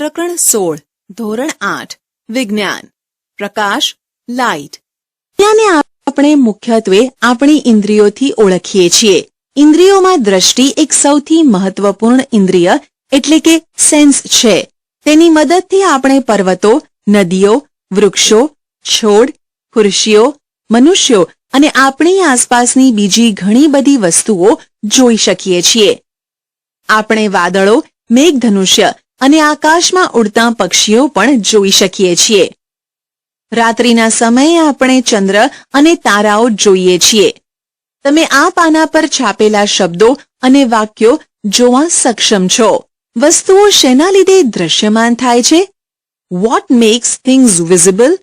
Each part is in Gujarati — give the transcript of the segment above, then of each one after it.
પ્રકરણ 16 ધોરણ 8 વિજ્ઞાન પ્રકાશ લાઇટ। વિજ્ઞાનને આપણે મુખ્યત્વે આપણી ઇન્દ્રિયોથી ઓળખીએ છીએ। ઇન્દ્રિયોમાં દ્રષ્ટિ એક સૌથી મહત્વપૂર્ણ ઇન્દ્રિય એટલે કે સેન્સ છે। તેની મદદથી આપણે પર્વતો, નદીઓ, વૃક્ષો, છોડ, ખુરશીઓ, મનુષ્યો અને આપણી આસપાસની બીજી ઘણી બધી વસ્તુઓ જોઈ શકીએ છીએ। આપણે વાદળો, મેઘધનુષ્ય અને આકાશમાં ઉડતા પક્ષીઓ પણ જોઈ શકીએ છીએ। રાત્રિના સમયે આપણે ચંદ્ર અને તારાઓ જોઈએ છીએ। તમે આ પાના પર છાપેલા શબ્દો અને વાક્યો જોવા સક્ષમ છો। વસ્તુઓ શેના લીધે દ્રશ્યમાન થાય છે? What makes things visible?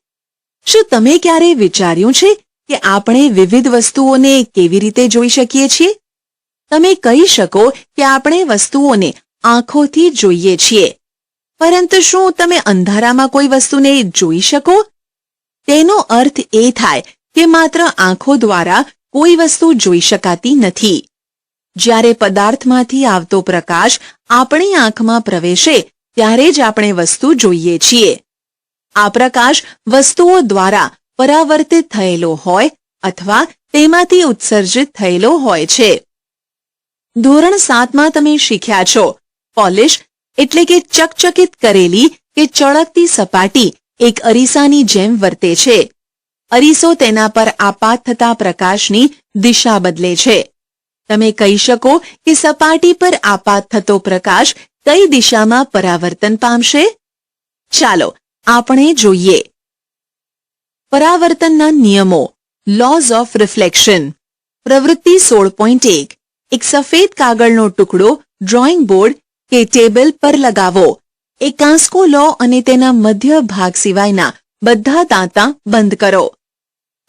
શું તમે ક્યારે વિચાર્યું છે કે આપણે વિવિધ વસ્તુઓને કેવી રીતે જોઈ શકીએ છીએ? તમે કહી શકો કે આપણે વસ્તુઓને આંખોથી જોઈએ છીએ, પરંતુ શું તમે અંધારામાં કોઈ વસ્તુને જોઈ શકો? તેનો અર્થ એ થાય કે માત્ર આંખો દ્વારા કોઈ વસ્તુ જોઈ શકાતી નથી। જ્યારે પદાર્થમાંથી આવતો પ્રકાશ આપણી આંખમાં પ્રવેશે ત્યારે જ આપણે વસ્તુ જોઈએ છીએ। આ પ્રકાશ વસ્તુઓ દ્વારા પરાવર્તિત થયેલો હોય અથવા તેમાંથી ઉત્સર્જિત થયેલો હોય છે। ધોરણ 7માં તમે શીખ્યા છો, પોલિશ એટલે કે ચકચકિત કરેલી કે ચળકતી સપાટી એક અરીસાની જેમ વર્તે છે। અરીસો તેના પર આપાત થતા પ્રકાશની દિશા બદલે છે। તમે કહી શકો કે સપાટી પર આપાત થતો પ્રકાશ કઈ દિશામાં પરાવર્તન પામશે? ચાલો આપણે જોઈએ। પરાવર્તનના નિયમો, લોઝ ઓફ રિફ્લેક્શન। પ્રવૃત્તિ 16.1 એક સફેદ કાગળનો ટુકડો ડ્રોઈંગ બોર્ડ કે ટેબલ પર લગાવો। એક કાંસકો લો અને તેના મધ્ય ભાગ સિવાયના બધા તાંતા બંધ કરો।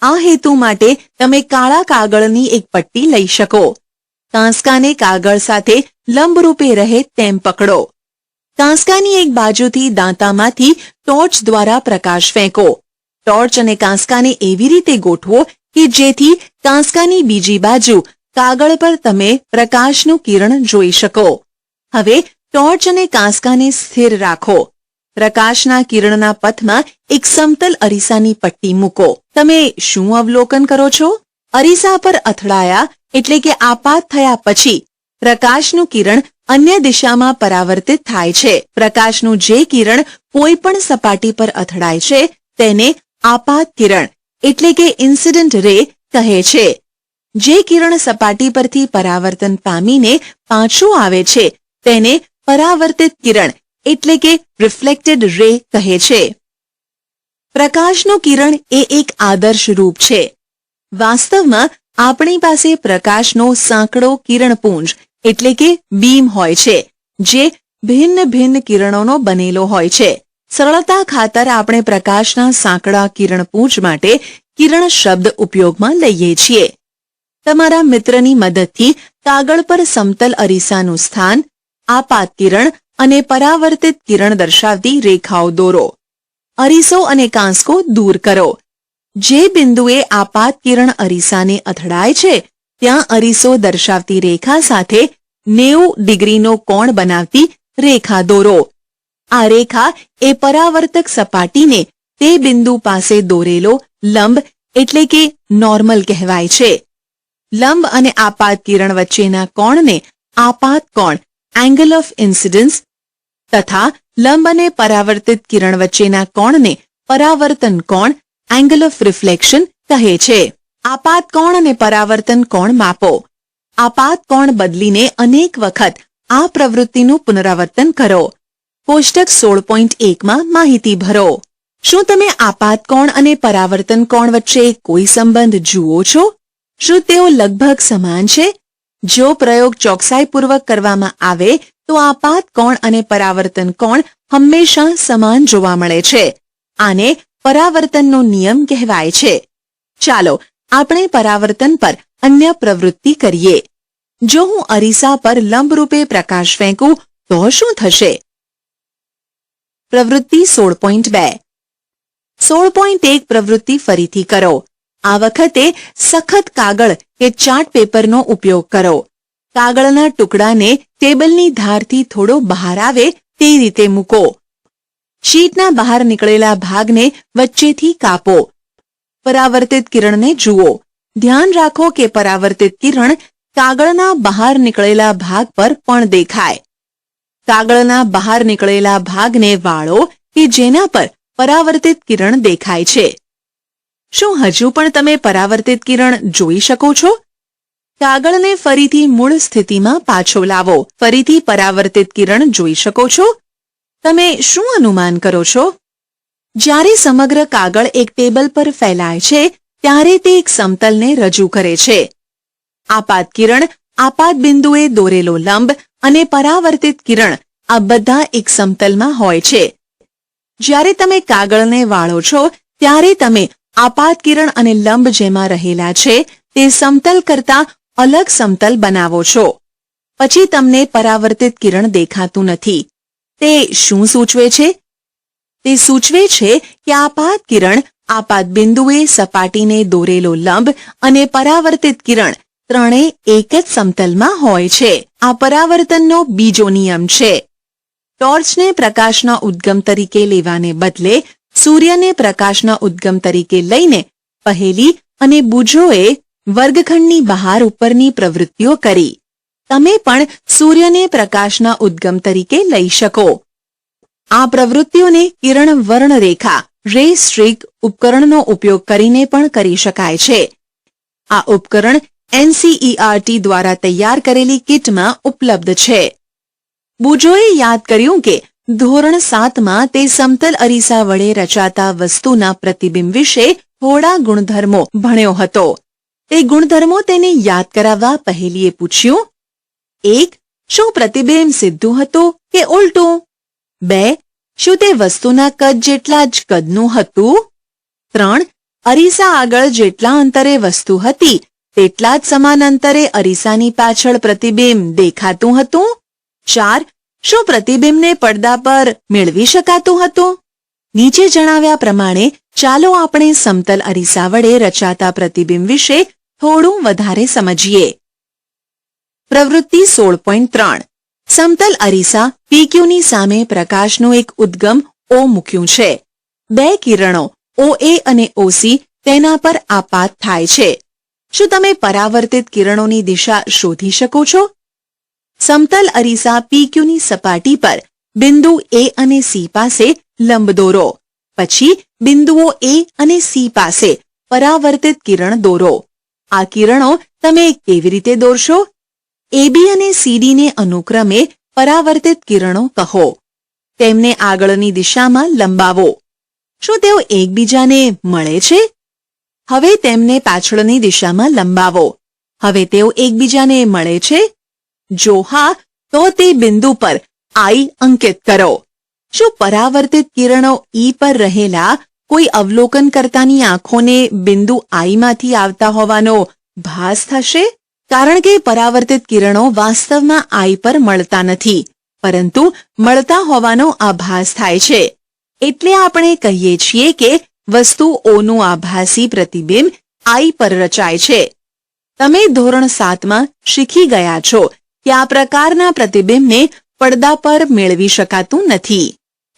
આ હેતુ માટે તમે કાળા કાગળની એક પટ્ટી લઈ શકો। કાંસકાને કાગળ સાથે લંબરૂપે રહે તેમ પકડો। કાંસકાની એક બાજુથી દાંતામાંથી ટોર્ચ દ્વારા પ્રકાશ ફેંકો। ટોર્ચ અને કાંસકાને એવી રીતે ગોઠવો કે જેથી કાંસકાની બીજી બાજુ કાગળ પર તમે પ્રકાશનું કિરણ જોઈ શકો। હવે ટોર્ચ અને કાંસકાને સ્થિર રાખો। પ્રકાશના કિરણના પથમાં એક સમતલ અરીસાની પટ્ટી મૂકો। તમે શું અવલોકન કરો છો? અરીસા પર અથડાયા એટલે કે આપાત થયા પછી પ્રકાશનું કિરણ અન્ય દિશામાં પરાવર્તિત થાય છે। પ્રકાશનું જે કિરણ કોઈ પણ સપાટી પર અથડાય છે તેને આપાત કિરણ એટલે કે ઇન્સિડન્ટ રે કહે છે। જે કિરણ સપાટી પરથી પરાવર્તન પામીને પાછું આવે છે તેને પરાવર્તિત કિરણ એટલે કે રિફ્લેક્ટેડ રે કહે છે। પ્રકાશનું કિરણ એ એક આદર્શ રૂપ છે। વાસ્તવમાં આપણી પાસે પ્રકાશનો સાંકડો કિરણપુંજ એટલે કે બીમ હોય છે, જે ભિન્ન ભિન્ન કિરણોનો બનેલો હોય છે। સરળતા ખાતર આપણે પ્રકાશના સાંકડા કિરણપુંજ માટે કિરણ શબ્દ ઉપયોગમાં લઈએ છીએ। તમારા મિત્રની મદદથી કાગળ પર સમતલ અરીસાનું સ્થાન, આપાત કિરણ અને પરાવર્તિત કિરણ દર્શાવતી રેખાઓ દોરો। અરીસો અને કાંસકો દૂર કરો। જે બિંદુએ આપાત કિરણ અરીસાને અથડાય છે ત્યાં અરીસો દર્શાવતી રેખા સાથે 90 ડિગ્રીનો કોણ બનાવતી રેખા દોરો। આ રેખા એ પરાવર્તક સપાટીને તે બિંદુ પાસે દોરેલો લંબ એટલે કે નોર્મલ કહેવાય છે। લંબ અને આપાત કિરણ વચ્ચેના કોણને આપાત કોણ એંગલ ઓફ ઇન્સિડન્સ તથા લંબ અને પરાવર્તિત કિરણ વચ્ચેના કોણને પરાવર્તન કોણ એંગલ ઓફ રિફ્લેક્શન કહે છે। આપાત કોણ અને પરાવર્તન કોણ માપો। આપાત કોણ બદલીને અનેક વખત આ પ્રવૃત્તિનું પુનરાવર્તન કરો। કોષ્ટક 16.1માં માહિતી ભરો। શું તમે આપાત કોણ અને પરાવર્તન કોણ વચ્ચે કોઈ સંબંધ જુઓ છો? શું તેઓ લગભગ સમાન છે? જો પ્રયોગ ચોકસાઈપૂર્વક કરવામાં આવે તો આપાત કોણ અને પરાવર્તન કોણ હંમેશા સમાન જોવા મળે છે। આને પરાવર્તનનો નિયમ કહેવાય છે। ચાલો આપણે પરાવર્તન પર અન્ય પ્રવૃત્તિ કરીએ। જો હું અરીસા પર લંબરૂપે પ્રકાશ ફેંકું તો શું થશે? પ્રવૃત્તિ 16.2 16.1 પ્રવૃત્તિ ફરીથી કરો। આ વખતે સખત કાગળ કે ચાર્ટ પેપરનો ઉપયોગ કરો। કાગળના ટુકડાને ટેબલની ધારથી થોડો બહાર આવે તે રીતે મૂકો। શીટના બહાર નીકળેલા ભાગને વચ્ચેથી કાપો. પરાવર્તિત કિરણને જુઓ. ધ્યાન રાખો કે પરાવર્તિત કિરણ કાગળના બહાર નીકળેલા ભાગ પર પણ દેખાય. કાગળના બહાર નીકળેલા ભાગને વાળો કે જેના પર પરાવર્તિત કિરણ દેખાય છે. શું હજુ પણ તમે પરાવર્તિત કિરણ જોઈ શકો છો? કાગળને ફરીથી મૂળ સ્થિતિમાં પાછો લાવો. ફરીથી પરાવર્તિત કિરણ જોઈ શકો છો? તમે શું અનુમાન કરો છો? જ્યારે સમગ્ર કાગળ એક ટેબલ પર ફેલાય છે ત્યારે તે એક સમતલને રજૂ કરે છે. આપાત કિરણ, આપાત બિંદુએ દોરેલો લંબ અને પરાવર્તિત કિરણ આ બધા એક સમતલમાં હોય છે. જ્યારે તમે કાગળને વાળો છો ત્યારે તમે આપાત કિરણ અને લંબ જેમાં રહેલા છે તે સમતલ કરતા અલગ સમતલ બનાવો છો. પછી તમને પરાવર્તિત કિરણ દેખાતું નથી. તે શું સૂચવે છે? તે સૂચવે છે કે આપાત કિરણ આપાત બિંદુએ સપાટીને દોરેલો લંબ અને પરાવર્તિત કિરણ ત્રણેય એક જ સમતલમાં હોય છે. આ પરાવર્તનનો બીજો નિયમ છે. ટોર્ચને પ્રકાશના ઉદ્ગમ તરીકે લેવાને બદલે સૂર્યને પ્રકાશના ઉદ્ગમ તરીકે લઈને પહેલી અને બુજોએ વર્ગખંડની બહાર ઉપરની પ્રવૃત્તિઓ કરી. તમે પણ સૂર્યને પ્રકાશના ઉદ્ગમ તરીકે લઈ શકો. આ પ્રવૃત્તિઓને કિરણ વર્ણરેખા રે સ્ટ્રીક ઉપકરણનો ઉપયોગ કરીને પણ કરી શકાય છે. આ ઉપકરણ NCERT દ્વારા તૈયાર કરેલી કિટમાં ઉપલબ્ધ છે. બુજોએ યાદ કર્યું કે ધોરણ 7માં તે સમતલ અરીસા વડે રચાતા વસ્તુના પ્રતિબિંબ વિશે થોડા ગુણધર્મો ભણ્યો હતો. તે ગુણધર્મો તેને યાદ કરાવવા પહેલીએ પૂછ્યું. 1. શું પ્રતિબિંબ સીધું હતું કે ઉલટું? 2. શું તે વસ્તુના કદ જેટલા જ કદનું હતું? 3. અરીસા આગળ જેટલા અંતરે વસ્તુ હતી તેટલા જ સમાન અંતરે અરીસાની પાછળ પ્રતિબિંબ દેખાતું હતું? 4. શું પ્રતિબિંબને પડદા પર મેળવી શકાતું હતું? નીચે જણાવ્યા પ્રમાણે ચાલો આપણે સમતલ અરીસા વડે રચાતા પ્રતિબિંબ વિશે થોડું વધારે સમજીએ. પ્રવૃત્તિ 16.3. સમતલ અરીસા PQની સામે પ્રકાશનું એક ઉદ્ગમ O મૂક્યું છે. બે કિરણો OA અને OC તેના પર આપાત થાય છે. શું તમે પરાવર્તિત કિરણોની દિશા શોધી શકો છો? સમતલ અરીસા PQની સપાટી પર બિંદુ A અને C પાસે લંબ દોરો. પછી બિંદુઓ A અને C પાસે પરાવર્તિત કિરણ દોરો. આ કિરણો તમે કેવી રીતે દોરશો? AB અને CD ને અનુક્રમે પરાવર્તિત કિરણો કહો. તેમને આગળની દિશામાં લંબાવો. શું તેઓ એકબીજાને મળે છે? હવે તેમને પાછળની દિશામાં લંબાવો. હવે તેઓ એકબીજાને મળે છે? જો હા, તો તે બિંદુ પર I અંકિત કરો. શું પરાવર્તિત કિરણો E પર રહેલા કોઈ અવલોકનકર્તાની આંખોને બિંદુ I માંથી આવતા હોવાનો ભાસ થશે? કારણ કે પરાવર્તિત કિરણો વાસ્તવમાં I પર મળતા નથી, પરંતુ મળતા હોવાનો આભાસ થાય છે. એટલે આપણે કહીએ છીએ કે વસ્તુ Oનું આભાસી પ્રતિબિંબ I પર રચાય છે. તમે ધોરણ 7માં શીખી ગયા છો કે આ પ્રકારના પ્રતિબિંબને પડદા પર મેળવી શકાતું નથી.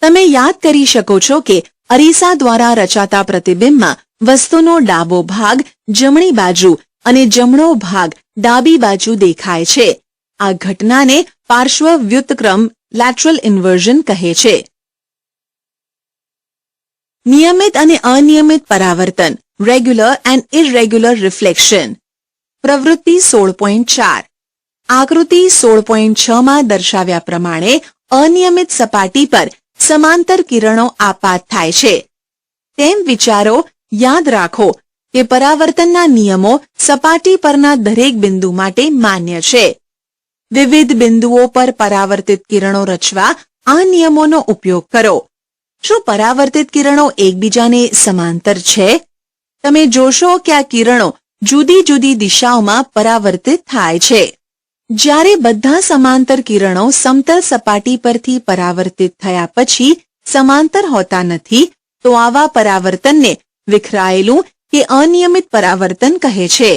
તમે યાદ કરી શકો છો કે અરીસા દ્વારા રચાતા પ્રતિબિંબમાં વસ્તુનો ડાબો ભાગ જમણી બાજુ અને જમણો ભાગ ડાબી બાજુ દેખાય છે. આ ઘટનાને પાર્શ્વ વ્યુત્ક્રમ લેટરલ ઇન્વર્ઝન કહે છે. નિયમિત અને અનિયમિત પરાવર્તન રેગ્યુલર એન્ડ ઇરરેગ્યુલર રિફ્લેક્શન. પ્રવૃત્તિ 16.4. આકૃતિ 16.6માં દર્શાવ્યા પ્રમાણે અનિયમિત સપાટી પર સમાંતર કિરણો આપાત થાય છે. તેમ વિચારો, યાદ રાખો કે પરાવર્તનના નિયમો સપાટી પરના દરેક બિંદુ માટે માન્ય છે. વિવિધ બિંદુઓ પર પરાવર્તિત કિરણો રચવા આ નિયમોનો ઉપયોગ કરો. શું પરાવર્તિત કિરણો એકબીજાને સમાંતર છે? તમે જોશો કે આ કિરણો જુદી જુદી દિશાઓમાં પરાવર્તિત થાય છે. જ્યારે બધા સમાંતર કિરણો સમતલ સપાટી પરથી પરાવર્તિત થયા પછી સમાંતર હોતા નથી, તો આવા પરાવર્તનને વિખરાયેલું કે અનિયમિત પરાવર્તન કહે છે.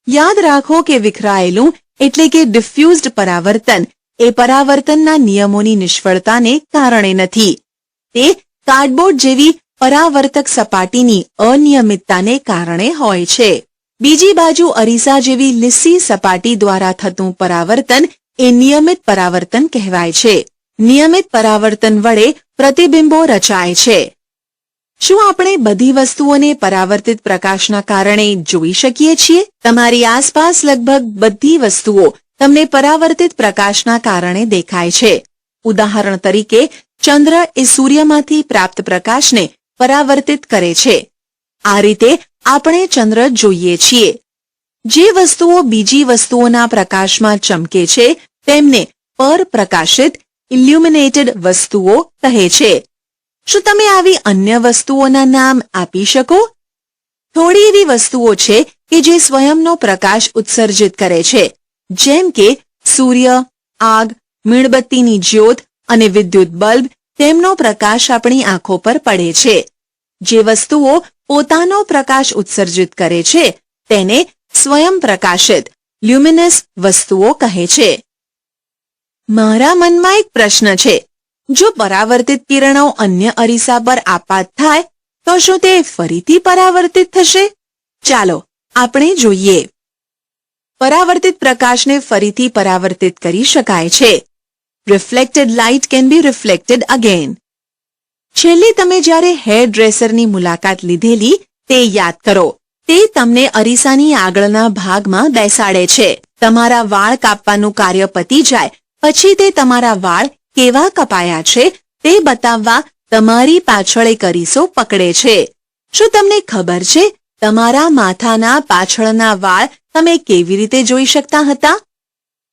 યાદ રાખો કે વિખરાયેલું એટલે કે ડિફ્યુઝડ પરાવર્તન એ પરાવર્તનના નિયમોની નિષ્ફળતાને કારણે નથી, તે કાર્ડબોર્ડ જેવી પરાવર્તક સપાટીની અનિયમિતતાને કારણે હોય છે. બીજી બાજુ અરીસા જેવી લીસી સપાટી દ્વારા થતું પરાવર્તન એ નિયમિત પરાવર્તન કહેવાય છે. નિયમિત પરાવર્તન વડે પ્રતિબિંબો રચાય છે. શું આપણે બધી વસ્તુઓને પરાવર્તિત પ્રકાશના કારણે જોઈ શકીએ છીએ? તમારી આસપાસ લગભગ બધી વસ્તુઓ તમને પરાવર્તિત પ્રકાશના કારણે દેખાય છે. ઉદાહરણ તરીકે ચંદ્ર એ સૂર્યમાંથી પ્રાપ્ત પ્રકાશને પરાવર્તિત કરે છે. આ રીતે આપણે ચંદ્ર જોઈએ છીએ. જે વસ્તુઓ બીજી વસ્તુઓના પ્રકાશમાં ચમકે છે તેમને પરપ્રકાશિત ઇલ્યુમિનેટેડ વસ્તુઓ કહે છે. શું તમે આવી અન્ય વસ્તુઓના નામ આપી શકો? થોડી એવી વસ્તુઓ છે કે જે સ્વયંનો પ્રકાશ ઉત્સર્જિત કરે છે, જેમ કે સૂર્ય, આગ, મીણબત્તીની જ્યોત અને વિદ્યુત બલ્બ. તેમનો પ્રકાશ આપણી આંખો પર પડે છે. જે વસ્તુઓ પોતાનો પ્રકાશ ઉત્સર્જિત કરે છે તેને સ્વયં પ્રકાશિત લ્યુમિનસ વસ્તુઓ કહે છે. મારા મનમાં એક પ્રશ્ન છે. જો પરાવર્તિત કિરણો અન્ય અરીસા પર આપાત થાય તો શું તે ફરીથી પરાવર્તિત થશે? ચાલો આપણે જોઈએ. પરાવર્તિત પ્રકાશને ફરીથી પરાવર્તિત કરી શકાય છે. Reflected light can be reflected again. છેલ્લે તમે જ્યારે હેર ડ્રેસરની મુલાકાત લીધેલી તે યાદ કરો. તે તમને અરીસાની આગળના ભાગમાં બેસાડે છે. તમારા વાળ કાપવાનું કાર્ય પતી જાય પછી તે તમારા વાળ કેવા કપાયા છે તે બતાવવા તમારી પાછળ એક અરીસો પકડે છે. શું તમને ખબર છે તમારા માથાના પાછળના વાળ તમે કેવી રીતે જોઈ શકતા હતા?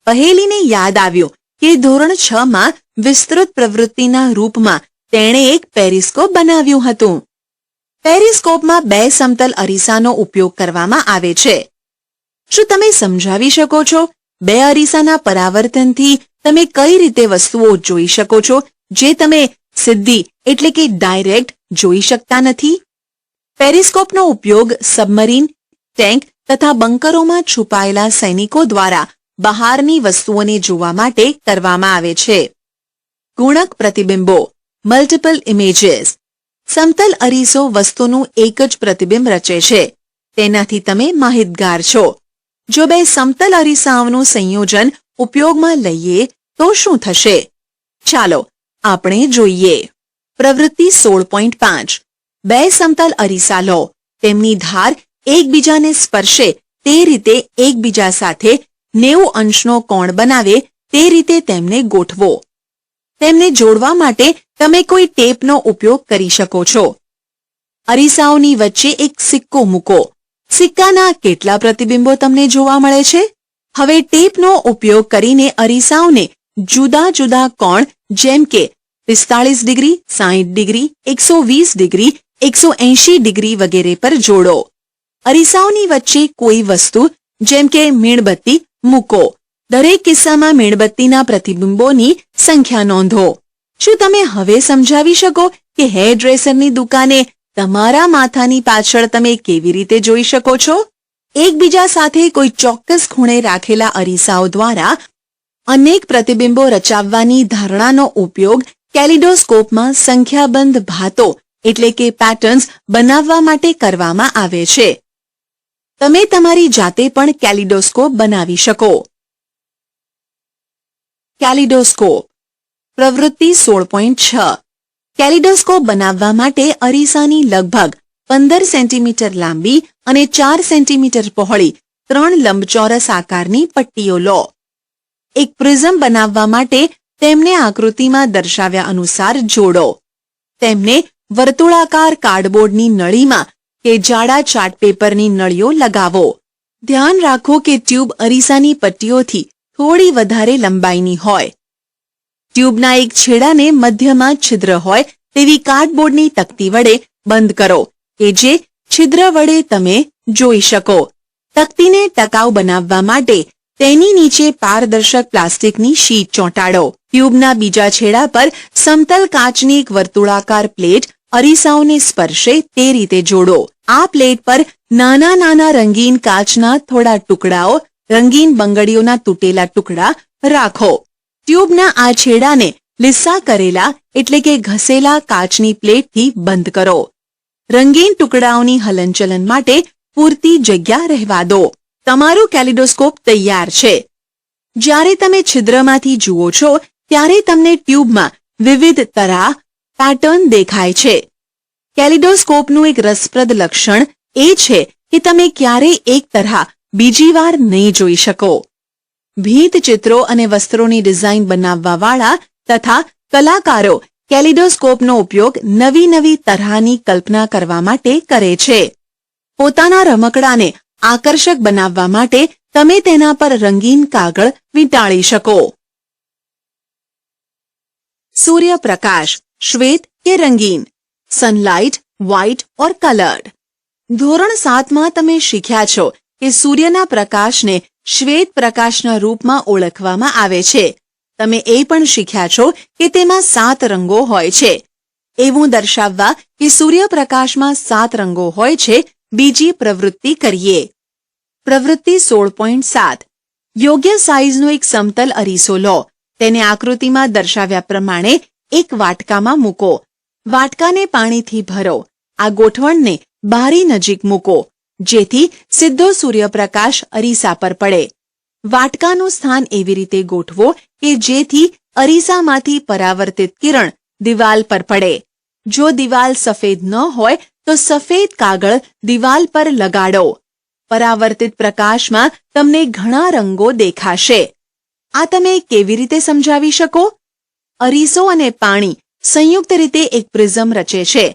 પહેલીને યાદ આવ્યું કે ધોરણ 6 માં વિસ્તૃત પ્રવૃત્તિના રૂપમાં તેણે એક પેરિસ્કોપ બનાવ્યું હતું. પેરિસ્કોપમાં 2 સમતલ અરીસાનો ઉપયોગ કરવામાં આવે છે. શું તમે સમજાવી શકો છો 2 અરીસાના પરાવર્તનથી તમે કઈ રીતે વસ્તુઓ જોઈ શકો છો જે તમે સીધી એટલે કે ડાયરેક્ટ જોઈ શકતા નથી? પેરિસ્કોપનો ઉપયોગ સબમરીન, ટેન્ક તથા બંકરોમાં છુપાયેલા સૈનિકો દ્વારા બહારની વસ્તુઓને જોવા માટે કરવામાં આવે છે. ગુણક પ્રતિબિંબો, મલ્ટિપલ ઇમેજીસ. સમતલ અરીસો વસ્તુનું એક જ પ્રતિબિંબ રચે છે. તેનાથી તમે માહિતગાર છો. જો 2 સમતલ અરીસાઓનું સંયોજન ઉપયોગમાં લઈએ તો શું થશે? ચાલો આપણે જોઈએ. પ્રવૃત્તિ 16.5. 2 સમતલ અરીસા લો. તેમની ધાર એકબીજાને સ્પર્શે તે રીતે એકબીજા સાથે 90 અંશનો કોણ બનાવે તે રીતે તેમને ગોઠવો. તેમને જોડવા માટે તમે કોઈ ટેપનો ઉપયોગ કરી શકો છો. અરીસાઓની વચ્ચે એક સિક્કો મૂકો. સિક્કાના કેટલા પ્રતિબિંબો તમને જોવા મળે છે? હવે ટેપનો ઉપયોગ કરીને અરીસાઓને જુદા જુદા કોણ જેમ કે 45 ડિગ્રી, 60 ડિગ્રી, 120 ડિગ્રી, 180 ડિગ્રી વગેરે પર જોડો. અરીસાઓની વચ્ચે કોઈ વસ્તુ જેમ કે મીણબત્તી મૂકો. દરેક કિસ્સામાં મીણબત્તીના પ્રતિબિંબોની સંખ્યા નોંધો. શું તમે હવે સમજાવી શકો કે હેર ડ્રેસરની દુકાને તમારા માથાની પાછળ તમે કેવી રીતે જોઈ શકો છો? એકબીજા સાથે કોઈ ચોક્કસ ખૂણે રાખેલા અરીસાઓ દ્વારા અનેક પ્રતિબિંબો રચાવવાની ધારણાનો ઉપયોગ કેલિડોસ્કોપમાં સંખ્યાબંધ ભાતો એટલે કે પેટર્ન્સ બનાવવા માટે કરવામાં આવે છે. તમે તમારી જાતે પણ કેલિડોસ્કોપ બનાવી શકો. કેલિડોસ્કોપ. પ્રવૃત્તિ 16.6. કેલિડોસ્કોપ બનાવવા માટે અરીસાની લગભગ 15 સેન્ટીમીટર લાંબી અને 4 સેન્ટીમીટર પહોળી 3 લંબચોરસ આકારની પટ્ટીઓ લો. એક પ્રિઝમ બનાવવા માટે તેમને આકૃતિમાં દર્શાવ્યા અનુસાર જોડો. તેમને વર્તુળાકાર કાર્ડબોર્ડની નળીમાં કે જાડા ચાર્ટ પેપરની નળીઓ લગાવો. ધ્યાન રાખો કે ટ્યુબ અરીસાની પટ્ટીઓથી થોડી વધારે લંબાઈની હોય. ટ્યુબના એક છેડાને મધ્યમાં છિદ્ર હોય તેવી કાર્ડબોર્ડની તકતી વડે બંધ કરો કે જે છિદ્ર વડે તમે જોઈ શકો. તકતીને ટકાઉ બનાવવા માટે તેની નીચે પારદર્શક પ્લાસ્ટિકની શીટ ચોંટાડો. ટ્યુબના બીજા છેડા પર સમતલ કાચની એક વર્તુળાકાર પ્લેટ અરીસાઓને સ્પર્શે તે રીતે જોડો. આ પ્લેટ પર નાના નાના રંગીન કાચના થોડા ટુકડાઓ, રંગીન બંગડીઓના તૂટેલા ટુકડા રાખો. ટ્યુબના આ છેડાને લીસા કરેલા એટલે કે ઘસેલા કાચની પ્લેટથી બંધ કરો. રંગીન ટુકડાઓની હલનચલન માટે પૂરતી જગ્યા રહેવા દો. તમારું કેલિડોસ્કોપ તૈયાર છે. જ્યારે તમે છિદ્રમાંથી જુઓ છો ત્યારે તમને ટ્યુબમાં વિવિધ તરા પેટર્ન દેખાય છે. કેલિડોસ્કોપનું એક રસપ્રદ લક્ષણ એ છે કે તમે ક્યારેય એક તરહ બીજી વાર નહીં જોઈ શકો. ભીંત ચિત્રો અને વસ્ત્રોની ડિઝાઇન બનાવવાવાળા તથા કલાકારો કેલિડોસ્કોપનો ઉપયોગ નવી નવી તરહની કલ્પના કરવા માટે કરે છે. પોતાના રમકડાને આકર્ષક બનાવવા માટે તમે તેના પર રંગીન કાગળ વીંટાળી શકો. સૂર્યપ્રકાશ શ્વેત કે રંગીન, સનલાઇટ વ્હાઇટ ઓર કલર્ડ. ધોરણ 7માં તમે શીખ્યા છો કે સૂર્યના પ્રકાશને શ્વેત પ્રકાશના રૂપમાં ઓળખવામાં આવે છે. તમે એ પણ શીખ્યા છો કે તેમાં 7 રંગો હોય છે. એવું દર્શાવવા કે સૂર્યપ્રકાશમાં 7 રંગો હોય છે, બીજી પ્રવૃત્તિ કરીએ. પ્રવૃત્તિ 16.7. યોગ્ય સાઇઝનો એક સમતલ અરીસો લો. તેને આકૃતિમાં દર્શાવ્યા પ્રમાણે એક વાટકામાં મૂકો. વાટકાને પાણીથી ભરો. આ ગોઠવણને બારી નજીક મૂકો જેથી સીધો સૂર્યપ્રકાશ અરીસા પર પડે. વાટકાનું સ્થાન એવી રીતે ગોઠવો કે જેથી અરીસામાંથી પરાવર્તિત કિરણ દિવાલ પર પડે. જો દિવાલ સફેદ ન હોય તો સફેદ કાગળ દિવાલ પર લગાડો. પરાવર્તિત પ્રકાશમાં તમને ઘણા રંગો દેખાશે. આ તમે કેવી રીતે સમજાવી શકો? અરીસો અને પાણી સંયુક્ત રીતે એક પ્રિઝમ રચે છે.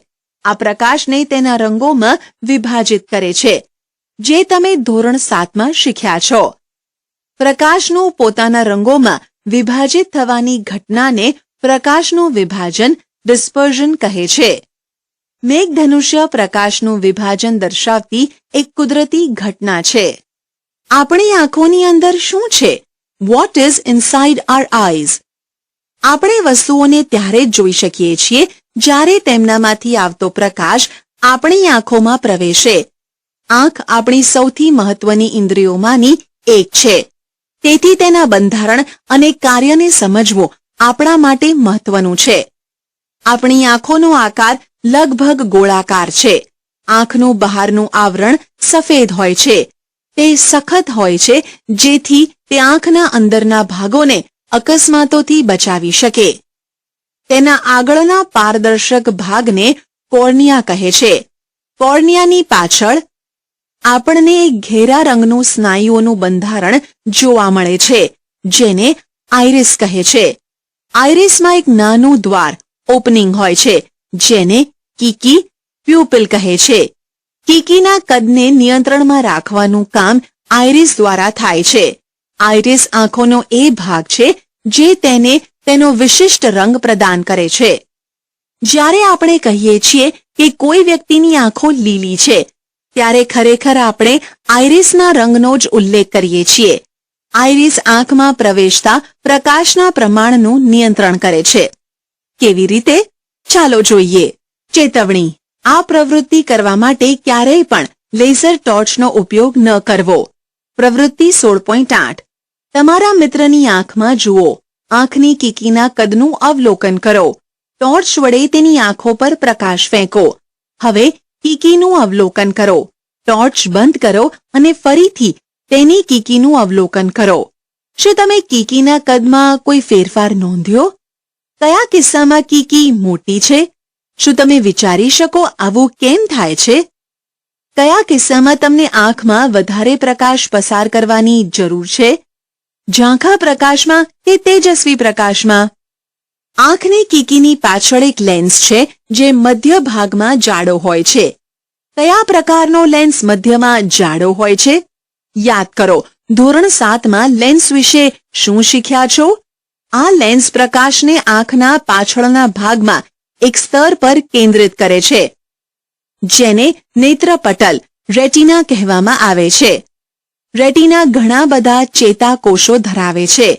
આ પ્રકાશને તેના રંગોમાં વિભાજિત કરે છે, જે તમે ધોરણ 7માં શીખ્યા છો. પ્રકાશનું પોતાના રંગોમાં વિભાજિત થવાની ઘટનાને પ્રકાશનું વિભાજન ડિસ્પર્ઝન કહે છે. મેઘધનુષ્ય પ્રકાશનું વિભાજન દર્શાવતી એક કુદરતી ઘટના છે. આપણી આંખોની અંદર શું છે? What is inside our eyes? આપણે વસ્તુઓને ત્યારે જ જોઈ શકીએ છીએ જ્યારે તેમનામાંથી આવતો પ્રકાશ આપણી આંખોમાં પ્રવેશે. આંખ આપણી સૌથી મહત્વની ઇન્દ્રિયોમાંની એક છે. તેથી તેના બંધારણ અને કાર્યને સમજવું આપણા માટે મહત્વનું છે. આપણી આંખોનો આકાર લગભગ ગોળાકાર છે. આંખનું બહારનું આવરણ સફેદ હોય છે. તે સખત હોય છે જેથી તે આંખના અંદરના ભાગોને અકસ્માતોથી બચાવી શકે. તેના આગળના પારદર્શક ભાગને કોર્નિયા કહે છે. કોર્નિયાની પાછળ આપણને એક ઘેરા રંગનું સ્નાયુઓનું બંધારણ જોવા મળે છે, જેને આઇરિસ કહે છે. આઇરિસમાં એક નાનું દ્વાર ઓપનિંગ હોય છે, જેને કીકી પ્યુપિલ કહે છે. કીકીના કદને નિયંત્રણમાં રાખવાનું કામ આઇરિસ દ્વારા થાય છે. આઇરિસ આંખોનો એ ભાગ છે જે તેને તેનો વિશિષ્ટ રંગ પ્રદાન કરે છે. જ્યારે આપણે કહીએ છીએ કે કોઈ વ્યક્તિની આંખો લીલી છે, ત્યારે ખરેખર આપણે આઇરિસના રંગનો જ ઉલ્લેખ કરીએ છીએ. આઇરિસ આંખમાં પ્રવેશતા પ્રકાશના પ્રમાણનું નિયંત્રણ કરે છે. કેવી રીતે? ચાલો જોઈએ. ચેતવણી: આ પ્રવૃત્તિ કરવા માટે ક્યારેય પણ લેઝર ટોર્ચનો ઉપયોગ ન કરવો. પ્રવૃત્તિ 16.8. તમારા મિત્રની આંખમાં જુઓ. આંખની કીકીના કદનું અવલોકન કરો. ટોર્ચ વડે તેની આંખો પર પ્રકાશ ફેંકો. હવે કીકીનું અવલોકન કરો. ટોર્ચ બંધ કરો અને ફરીથી તેની કીકીનું અવલોકન કરો. શું તમે કીકીના કદમાં કોઈ ફેરફાર નોંધ્યો? કયા કિસ્સામાં કીકી મોટી છે? શું તમે વિચારી શકો આવું કેમ થાય છે? કયા કિસ્સામાં તમને આંખમાં વધારે પ્રકાશ પસાર કરવાની જરૂર છે? ઝાંખા પ્રકાશમાં કે તેજસ્વી પ્રકાશમાં? આંખની કીકીની પાછળ એક લેન્સ છે જે મધ્ય ભાગમાં જાડો હોય છે. કયા પ્રકારનો લેન્સ મધ્યમાં જાડો હોય છે? યાદ કરો, ધોરણ 7માં લેન્સ વિશે શું શીખ્યા છો? આ લેન્સ પ્રકાશને આંખના પાછળના ભાગમાં એક સ્તર પર કેન્દ્રિત કરે છે, જેને નેત્રપટલ રેટિના કહેવામાં આવે છે. રેટિના ઘણા બધા ચેતાકોષો ધરાવે છે.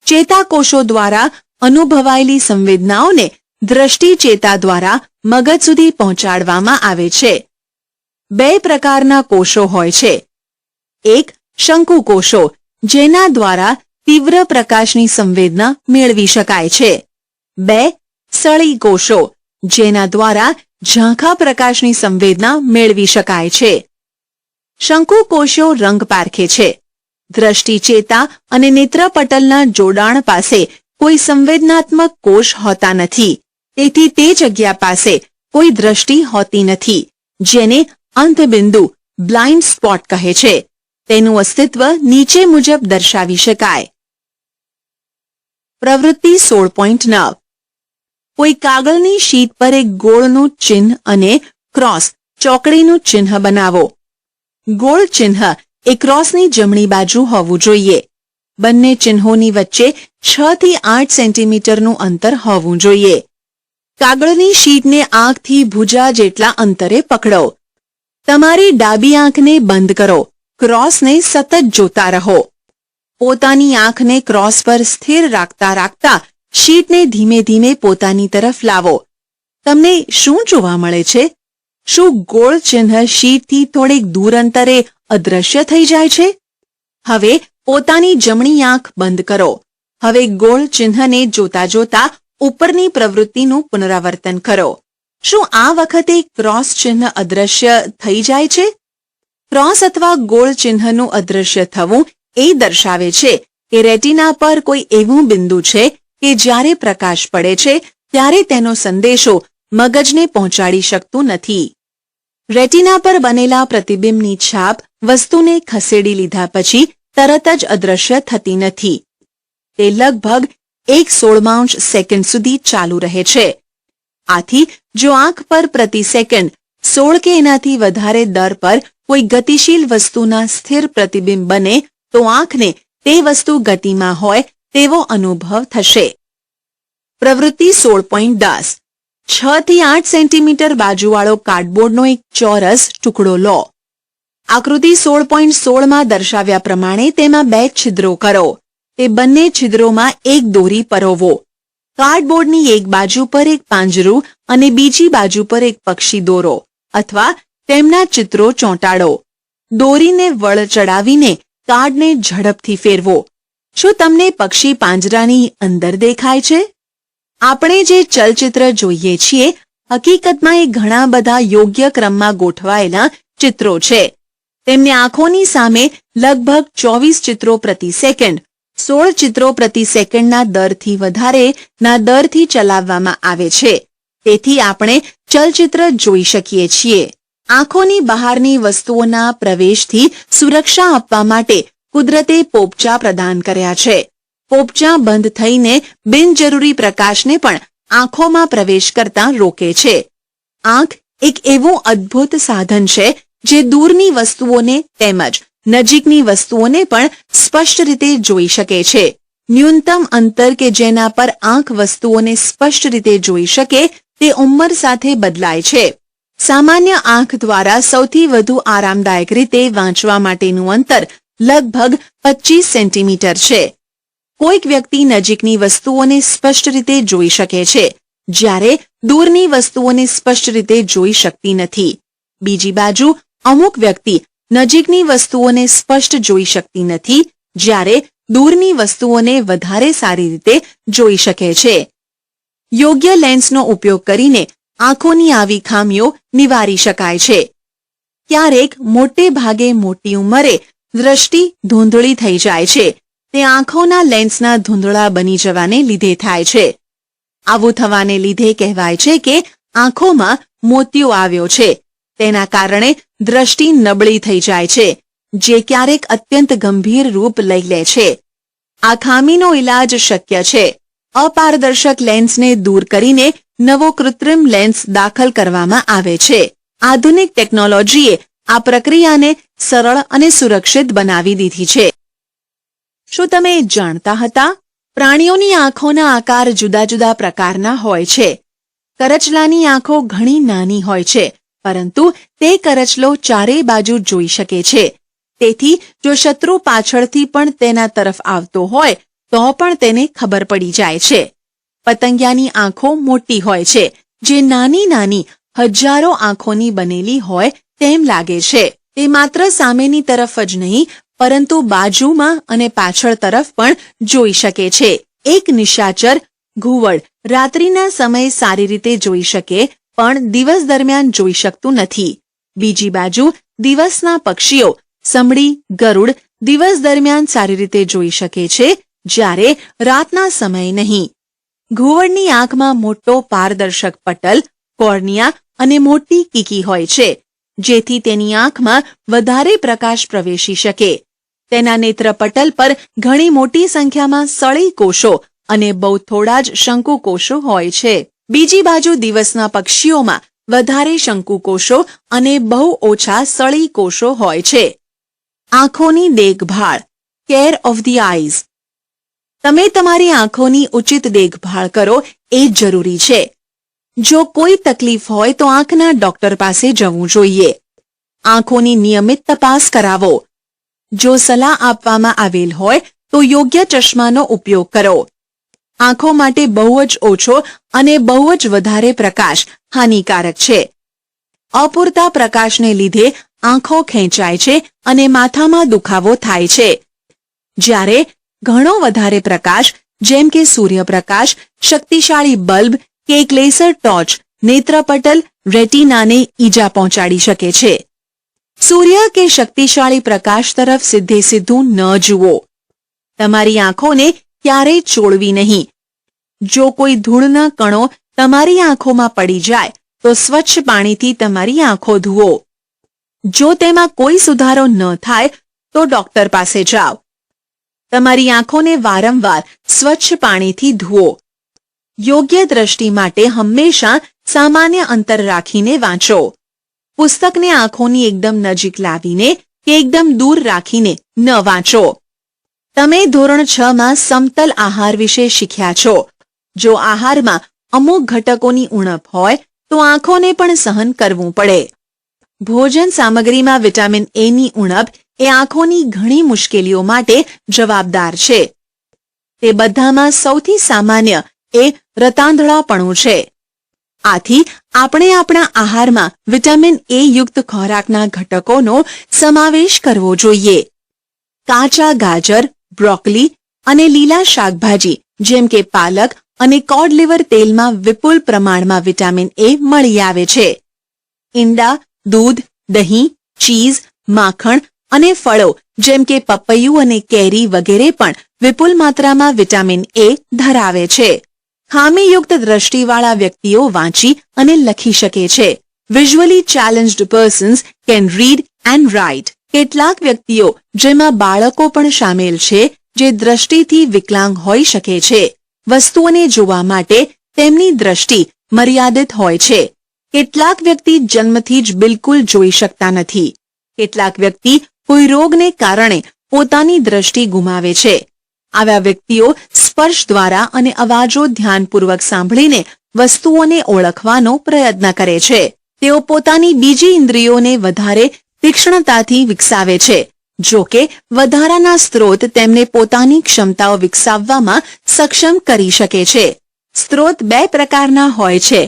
ચેતાકોષો દ્વારા અનુભવાયેલી સંવેદનાઓને દ્રષ્ટિ ચેતા દ્વારા મગજ સુધી પહોંચાડવામાં આવે છે. 2 પ્રકારના કોષો હોય છે. એક શંકુ કોષો, જેના દ્વારા તીવ્ર પ્રકાશની સંવેદના મેળવી શકાય છે, 2 સળી કોષો, જેના દ્વારા ઝાંખા પ્રકાશની સંવેદના મેળવી શકાય છે. શંકુ કોષો રંગ પારખે છે. દ્રષ્ટિ ચેતા અને નેત્રપટલના જોડાણ પાસે કોઈ સંવેદનાત્મક કોષ હોતા નથી, તેથી તે જગ્યા પાસે કોઈ દ્રષ્ટિ હોતી નથી, જેને અંતબિંદુ બ્લાઇન્ડ સ્પોટ કહે છે. તેનું અસ્તિત્વ નીચે મુજબ દર્શાવી શકાય. પ્રવૃત્તિ 16.9. કોઈ કાગળની શીટ પર એક ગોળનું ચિહ્ન અને ક્રોસ ચોકડીનું ચિહ્ન બનાવો. ગોળ ચિહ્ન એ ક્રોસની જમણી બાજુ હોવું જોઈએ. બંને ચિહ્નોની વચ્ચે 6 થી 8 સેન્ટીમીટરનું અંતર હોવું જોઈએ. કાગળની શીટને આંખથી ભુજા જેટલા અંતરે પકડો. તમારી ડાબી આંખને બંધ કરો. ક્રોસને સતત જોતા રહો. પોતાની આંખને ક્રોસ પર સ્થિર રાખતા રાખતા શીટને ધીમે ધીમે પોતાની તરફ લાવો. તમને શું જોવા મળે છે? શું ગોળ ચિહ્ન શીટથી થોડેક દૂર અંતરે અદૃશ્ય થઈ જાય છે? હવે પોતાની જમણી આંખ બંધ કરો. હવે ગોળ ચિહ્નને જોતા જોતા ઉપરની પ્રવૃત્તિનું પુનરાવર્તન કરો. શું આ વખતે ક્રોસ ચિહ્ન અદૃશ્ય થઈ જાય છે? ક્રોસ અથવા ગોળ ચિહ્નનું અદૃશ્ય થવું એ દર્શાવે છે કે રેટિના પર કોઈ એવું બિંદુ છે કે જ્યારે પ્રકાશ પડે છે ત્યારે તેનો સંદેશો મગજને પહોંચાડી શકતું નથી. રેટિના પર બનેલા પ્રતિબિંબની છાપ વસ્તુને ખસેડી લીધા પછી તરત જ અદૃશ્ય થતી નથી. તે લગભગ 1/16 સેકન્ડ સુધી ચાલુ રહે છે. આથી જો આંખ પર પ્રતિ સેકન્ડ 16 કે એનાથી વધારે દર પર કોઈ ગતિશીલ વસ્તુના સ્થિર પ્રતિબિંબ બને તો આંખને તે વસ્તુ ગતિમાં હોય તેવો અનુભવ થશે. પ્રવૃત્તિ 16.10. 6 થી 8 સેન્ટીમીટર બાજુવાળો કાર્ડબોર્ડનો એક ચોરસ ટુકડો લો. આકૃતિ 16.16 દર્શાવ્યા પ્રમાણે તેમાં 2 છિદ્રો કરો. તે બંને છિદ્રોમાં એક દોરી પરોવો. કાર્ડબોર્ડની એક બાજુ પર એક પાંજરું અને બીજી બાજુ પર એક પક્ષી દોરો અથવા તેમના ચિત્રો ચોંટાડો. દોરીને વળ ચડાવીને કાર્ડને ઝડપથી ફેરવો. શું તમને પક્ષી પાંજરાની અંદર દેખાય છે? આપણે જે ચલચિત્ર જોઈએ છીએ હકીકતમાં એ ઘણા બધા યોગ્ય ક્રમમાં ગોઠવાયેલા ચિત્રો છે. તેમને આંખોની સામે લગભગ 24 ચિત્રો પ્રતિ સેકન્ડ 16 ચિત્રો પ્રતિ સેકન્ડના દરથી વધારેના દરથી ચલાવવામાં આવે છે. તેથી આપણે ચલચિત્ર જોઈ શકીએ છીએ. આંખોની બહારની વસ્તુઓના પ્રવેશથી સુરક્ષા આપવા માટે કુદરતે પોપચા પ્રદાન કર્યા છે. પોપચા બંધ થઈને બિનજરૂરી પ્રકાશને પણ આંખોમાં પ્રવેશ કરતા રોકે છે. આંખ એક એવું અદ્ભુત સાધન છે જે દૂરની વસ્તુઓને તેમજ નજીકની વસ્તુઓને પણ સ્પષ્ટ રીતે જોઈ શકે છે. ન્યૂનતમ અંતર કે જેના પર આંખ વસ્તુઓને સ્પષ્ટ રીતે જોઈ શકે તે ઉંમર સાથે બદલાય છે. સામાન્ય આંખ દ્વારા સૌથી વધુ આરામદાયક રીતે વાંચવા માટેનું અંતર લગભગ 25 સેન્ટીમીટર છે. કોઈક વ્યક્તિ નજીકની વસ્તુઓને સ્પષ્ટ રીતે જોઈ શકે છે, જ્યારે દૂરની વસ્તુઓને સ્પષ્ટ રીતે જોઈ શકતી નથી. બીજી બાજુ અમુક વ્યક્તિ નજીકની વસ્તુઓને સ્પષ્ટ જોઈ શકતી નથી, જ્યારે દૂરની વસ્તુઓને વધારે સારી રીતે જોઈ શકે છે. યોગ્ય લેન્સનો ઉપયોગ કરીને આંખોની આવી ખામીઓ નિવારી શકાય છે. ક્યારેક મોટે ભાગે મોટી ઉંમરે દ્રષ્ટિ ધૂંધળી થઈ જાય છે. તે આંખોના લેન્સના ધૂંધળા બની જવાને લીધે થાય છે. આવું થવાને લીધે કહેવાય છે કે આંખોમાં મોતિયો આવ્યો છે. તેના કારણે દ્રષ્ટિ નબળી થઈ જાય છે, જે ક્યારેક અત્યંત ગંભીર રૂપ લઈ લે છે. આ ખામીનો ઇલાજ શક્ય છે. અપારદર્શક લેન્સને દૂર કરીને નવો કૃત્રિમ લેન્સ દાખલ કરવામાં આવે છે. આધુનિક ટેકનોલોજીએ આ પ્રક્રિયાને સરળ અને સુરક્ષિત બનાવી દીધી છે. શું તમે જાણતા હતા? પ્રાણીઓની આંખોના આકાર જુદા જુદા પ્રકારના હોય છે. કરચલાની આંખો ઘણી નાની હોય છે, પરંતુ તે કરચલો ચારેય બાજુ જોઈ શકે છે. તેથી જો શત્રુ પાછળથી પણ તેના તરફ આવતો હોય તો પણ તેને ખબર પડી જાય છે. પતંગિયાની આંખો મોટી હોય છે, જે નાની નાની હજારો આંખોની બનેલી હોય તેમ લાગે છે. તે માત્ર સામેની તરફ જ નહીં, પરંતુ બાજુમાં અને પાછળ તરફ પણ જોઈ શકે છે. એક નિશાચર ઘુવડ રાત્રિના સમયે સારી રીતે જોઈ શકે પણ દિવસ દરમિયાન જોઈ શકતું નથી. બીજી બાજુ દિવસના પક્ષીઓ સમડી, ગરુડ દિવસ દરમિયાન સારી રીતે જોઈ શકે છે, જ્યારે રાતના સમયે નહીં. ઘુવડની આંખમાં મોટો પારદર્શક પટલ, કોર્નિયા અને મોટી કીકી હોય છે, જેથી તેની આંખમાં વધારે પ્રકાશ પ્રવેશી શકે. તેના નેત્રપટલ પર ઘણી મોટી સંખ્યામાં સળી કોષો અને બહુ થોડા જ શંકુકોષો હોય છે. બીજી બાજુ દિવસના પક્ષીઓમાં વધારે શંકુકોષો અને બહુ ઓછા સળી કોષો હોય છે. આંખોની દેખભાળ, કેર ઓફ ધી આઈઝ. તમે તમારી આંખોની ઉચિત દેખભાળ કરો એ જરૂરી છે. જો કોઈ તકલીફ હોય તો આંખના ડોક્ટર પાસે જવું જોઈએ. આંખોની નિયમિત તપાસ કરાવો. જો સલાહ આપવામાં આવેલ હોય તો યોગ્ય ચશ્માનો ઉપયોગ કરો. આંખો માટે બહુ જ ઓછો અને બહુ જ વધારે પ્રકાશ હાનિકારક છે. અપૂરતા પ્રકાશને લીધે આંખો ખેંચાય છે અને માથામાં દુખાવો થાય છે. જ્યારે ઘણો વધારે પ્રકાશ જેમ કે સૂર્યપ્રકાશ, શક્તિશાળી બલ્બ કે એક લેસર ટોર્ચ નેત્રપટલ, રેટિનાને ઈજા પહોંચાડી શકે છે. સૂર્ય કે શક્તિશાળી પ્રકાશ તરફ સીધે સીધું ન જુઓ. તમારી આંખોને ક્યારેય ચોળવી નહીં. જો કોઈ ધૂળના કણો તમારી આંખોમાં પડી જાય તો સ્વચ્છ પાણીથી તમારી આંખો ધુઓ. જો તેમાં કોઈ સુધારો ન થાય તો ડોક્ટર પાસે જાઓ. તમારી આંખોને વારંવાર સ્વચ્છ પાણીથી ધુઓ. યોગ્ય દ્રષ્ટિ માટે હંમેશા સામાન્ય અંતર રાખીને વાંચો. પુસ્તકને આંખોની એકદમ નજીક લાવીને કે એકદમ દૂર રાખીને ન વાંચો. તમે ધોરણ 6 માં સમતલ આહાર વિશે શીખ્યા છો. જો આહારમાં અમુક ઘટકોની ઉણપ હોય તો આંખોને પણ સહન કરવું પડે. ભોજન સામગ્રીમાં વિટામિન એ ની ઉણપ એ આંખોની ઘણી મુશ્કેલીઓ માટે જવાબદાર છે. તે બધામાં સૌથી સામાન્ય એ રતાંધળાપણું છે. આથી આપણે આપણા આહારમાં વિટામિન એ યુક્ત ખોરાકના ઘટકોનો સમાવેશ કરવો જોઈએ. કાચા ગાજર, બ્રોકોલી અને લીલા શાકભાજી જેમ કે પાલક અને કોડ લીવર તેલમાં વિપુલ પ્રમાણમાં વિટામિન એ મળી આવે છે. ઈંડા, દૂધ, દહીં, ચીઝ, માખણ અને ફળો જેમ કે પપૈયું અને કેરી વગેરે પણ વિપુલ માત્રામાં વિટામિન એ ધરાવે છે. ખામીયુક્ત દ્રષ્ટિવાળા વ્યક્તિઓ વાંચી અને લખી શકે છે. Visually challenged persons can read and write. કેટલાક વ્યક્તિઓ જેમાં બાળકો પણ સામેલ છે જે દ્રષ્ટિથી વિકલાંગ હોઈ શકે છે. વસ્તુઓને જોવા માટે તેમની દ્રષ્ટિ મર્યાદિત હોય છે. કેટલાક વ્યક્તિ જન્મથી જ બિલકુલ જોઈ શકતા નથી. કેટલાક વ્યક્તિ કોઈ રોગને કારણે પોતાની દ્રષ્ટિ ગુમાવે છે. આવા વ્યક્તિઓ સ્પર્શ દ્વારા અને અવાજો ધ્યાનપૂર્વક સાંભળીને વસ્તુઓને ઓળખવાનો પ્રયત્ન કરે છે. તેઓ પોતાની બીજી ઇન્દ્રિયોને વધારે તીક્ષ્ણતાથી વિકસાવે છે. જો કે વધારાના સ્ત્રોત તેમને પોતાની ક્ષમતાઓ વિકસાવવામાં સક્ષમ કરી શકે છે. સ્ત્રોત બે પ્રકારના હોય છે: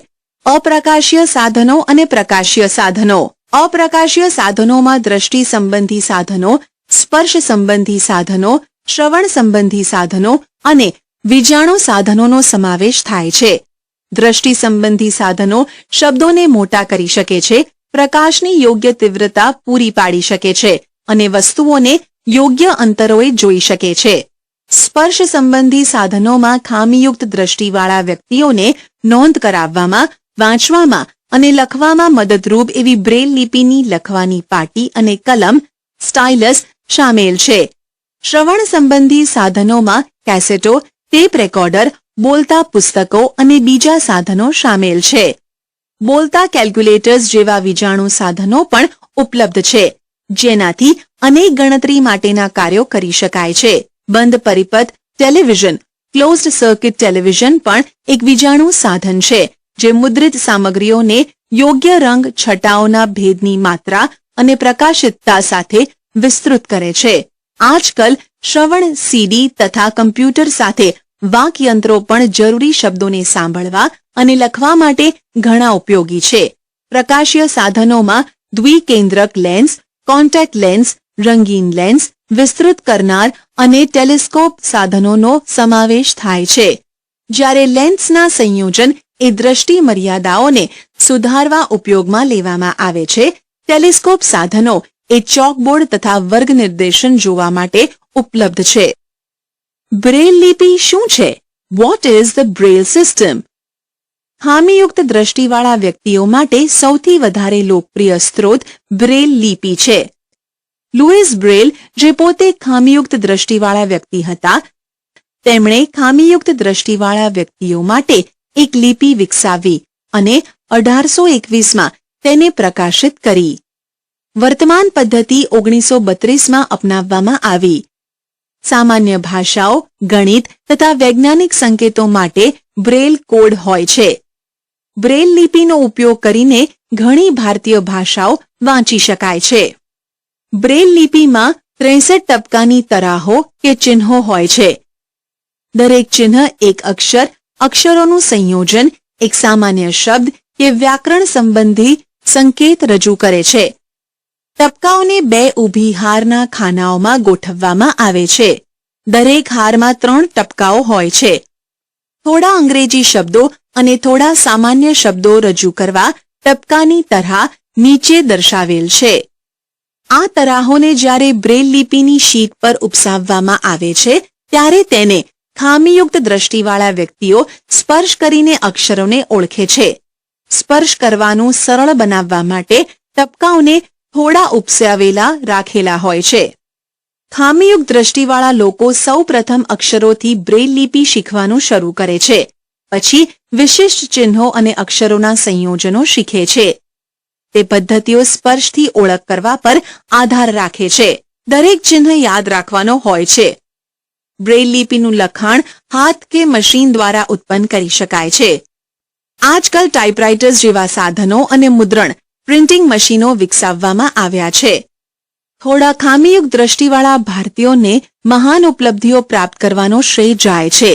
અપ્રકાશીય સાધનો અને પ્રકાશીય સાધનો. અપ્રકાશીય સાધનોમાં દ્રષ્ટિ સંબંધી સાધનો, સ્પર્શ સંબંધી સાધનો, શ્રવણ સંબંધી સાધનો અને વીજાણુ સાધનોનો સમાવેશ થાય છે. દ્રષ્ટિ સંબંધી સાધનો શબ્દોને મોટા કરી શકે છે, પ્રકાશની યોગ્ય તીવ્રતા પૂરી પાડી શકે છે અને વસ્તુઓને યોગ્ય અંતરોએ જોઈ શકે છે. સ્પર્શ સંબંધી સાધનોમાં ખામીયુક્ત દ્રષ્ટિવાળા વ્યક્તિઓને નોંધ કરાવવામાં, વાંચવામાં અને લખવામાં મદદરૂપ એવી બ્રેલ લિપિની લખવાની પાટી અને કલમ, સ્ટાઇલસ શામેલ છે. શ્રવણ સંબંધી સાધનોમાં કેસેટો, ટેપ રેકોર્ડર, બોલતા પુસ્તકો અને બીજા સાધનો શામેલ છે. બોલતા કેલ્ક્યુલેટર્સ જેવા વીજાણુ સાધનો પણ ઉપલબ્ધ છે, જેનાથી અનેક ગણતરી માટેના કાર્યો કરી શકાય છે. બંધ પરિપથ ટેલિવિઝન, ક્લોઝડ સર્કિટ ટેલિવિઝન પણ એક વીજાણુ સાધન છે, જે મુદ્રિત સામગ્રીઓને યોગ્ય રંગ, છટાઓના ભેદની માત્રા અને પ્રકાશિતતા સાથે વિસ્તૃત કરે છે. આજકાલ શ્રવણ સીડી તથા કમ્પ્યુટર સાથે વાકયંત્રો પણ જરૂરી શબ્દોને સાંભળવા અને લખવા માટે ઘણા ઉપયોગી છે. પ્રકાશીય સાધનોમાં દ્વિકેન્દ્રક લેન્સ, કોન્ટેક્ટ લેન્સ, રંગીન લેન્સ, વિસ્તૃત કરનાર અને ટેલિસ્કોપ સાધનોનો સમાવેશ થાય છે. જ્યારે લેન્સના સંયોજન એ દ્રષ્ટિ મર્યાદાઓને સુધારવા ઉપયોગમાં લેવામાં આવે છે, ટેલિસ્કોપ સાધનો એ ચોકબોર્ડ તથા વર્ગ નિર્દેશન જોવા માટે ઉપલબ્ધ છે. બ્રેલ લિપિ શું છે? What is the Braille system? ખામીયુક્ત દ્રષ્ટિવાળા વ્યક્તિઓ માટે સૌથી વધારે લોકપ્રિય સ્ત્રોત બ્રેલ લિપિ છે. લુઈસ બ્રેલ, જે પોતે ખામીયુક્ત દ્રષ્ટિવાળા વ્યક્તિ હતા, તેમણે ખામીયુક્ત દ્રષ્ટિવાળા વ્યક્તિઓ માટે એક લિપિ વિકસાવી અને 1821માં તેને પ્રકાશિત કરી. વર્તમાન પદ્ધતિ 1932માં અપનાવવામાં આવી. સામાન્ય ભાષાઓ, ગણિત તથા વૈજ્ઞાનિક સંકેતો માટે બ્રેલ કોડ હોય છે. બ્રેલ લિપિનો ઉપયોગ કરીને ઘણી ભારતીય ભાષાઓ વાંચી શકાય છે. બ્રેલ લિપિમાં 63 ટપકાની તરાહો કે ચિહ્નો હોય છે. દરેક ચિહ્ન એક અક્ષર, અક્ષરોનું સંયોજન, એક સામાન્ય શબ્દ કે વ્યાકરણ સંબંધી સંકેત રજૂ કરે છે. ટપકાઓને 2 ઊભી હારના ખાનાઓમાં ગોઠવવામાં આવે છે. દરેક હારમાં 3 ટપકાઓ હોય છે. થોડા અંગ્રેજી શબ્દો અને થોડા સામાન્ય શબ્દો રજૂ કરવા ટપકાની તરાહ નીચે દર્શાવેલ છે. આ તરાહોને જ્યારે બ્રેલ લિપિની શીટ પર ઉપસાવવામાં આવે છે, ત્યારે તેને ખામીયુક્ત દ્રષ્ટિવાળા વ્યક્તિઓ સ્પર્શ કરીને અક્ષરોને ઓળખે છે. સ્પર્શ કરવાનું સરળ બનાવવા માટે ટપકાઓને થોડા ઉપસાવેલા રાખેલા હોય છે. ખામીયુક્ત દ્રષ્ટિવાળા લોકો સૌ પ્રથમ અક્ષરોથી બ્રેલ લિપિ શીખવાનું શરૂ કરે છે. પછી વિશિષ્ટ ચિહ્નો અને અક્ષરોના સંયોજનો શીખે છે. તે પદ્ધતિઓ સ્પર્શથી ઓળખ કરવા પર આધાર રાખે છે. દરેક ચિહ્ન યાદ રાખવાનો હોય છે. બ્રેલ લિપિનું લખાણ હાથ કે મશીન દ્વારા ઉત્પન્ન કરી શકાય છે. આજકાલ ટાઇપરાઇટર્સ જેવા સાધનો અને મુદ્રણ પ્રિન્ટિંગ મશીનો વિકસાવવામાં આવ્યા છે. થોડા ખામીયુક્ત દ્રષ્ટિવાળા ભારતીયોને મહાન ઉપલબ્ધિઓ પ્રાપ્ત કરવાનો શ્રેય જાય છે.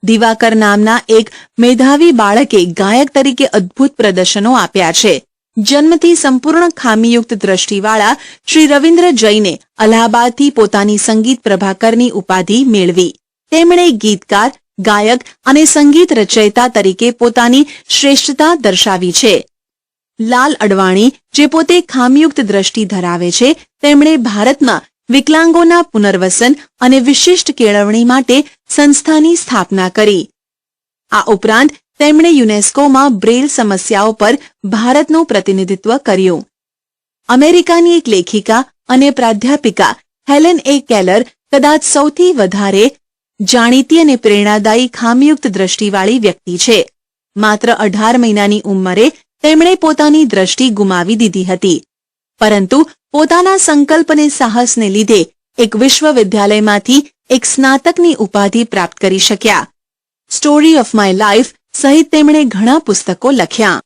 દિવાકર નામના એક મેધાવી બાળકે ગાયક તરીકે અદ્ભુત પ્રદર્શનો આપ્યા છે. જન્મથી સંપૂર્ણ ખામીયુક્ત દ્રષ્ટિવાળા શ્રી રવિન્દ્ર જૈને અલ્હાબાદથી પોતાની સંગીત પ્રભાકરની ઉપાધિ મેળવી. તેમણે ગીતકાર, ગાયક અને સંગીત રચયિતા તરીકે પોતાની શ્રેષ્ઠતા દર્શાવી છે. લાલ અડવાણી, જે પોતે ખામીયુક્ત દ્રષ્ટિ ધરાવે છે, તેમણે ભારતમાં વિકલાંગોના પુનર્વસન અને વિશિષ્ટ કેળવણી માટે સંસ્થાની સ્થાપના કરી. આ ઉપરાંત તેમણે યુનેસ્કોમાં બ્રેલ સમસ્યાઓ પર ભારતનું પ્રતિનિધિત્વ કર્યું. અમેરિકાની એક લેખિકા અને પ્રાધ્યાપિકા હેલેન એ કેલર કદાચ સૌથી વધારે જાણીતી અને પ્રેરણાદાયી ખામીયુક્ત દ્રષ્ટિવાળી વ્યક્તિ છે. માત્ર 18 મહિનાની ઉંમરે તેમણે પોતાની દ્રષ્ટિ ગુમાવી દીધી હતી, પરંતુ પોતાના સંકલ્પ અને સાહસને લીધે એક વિશ્વવિદ્યાલયમાંથી એક સ્નાતકની ઉપાધિ પ્રાપ્ત કરી શક્યા. સ્ટોરી ઓફ માય લાઈફ સહિત તેમણે ઘણા પુસ્તકો લખ્યા.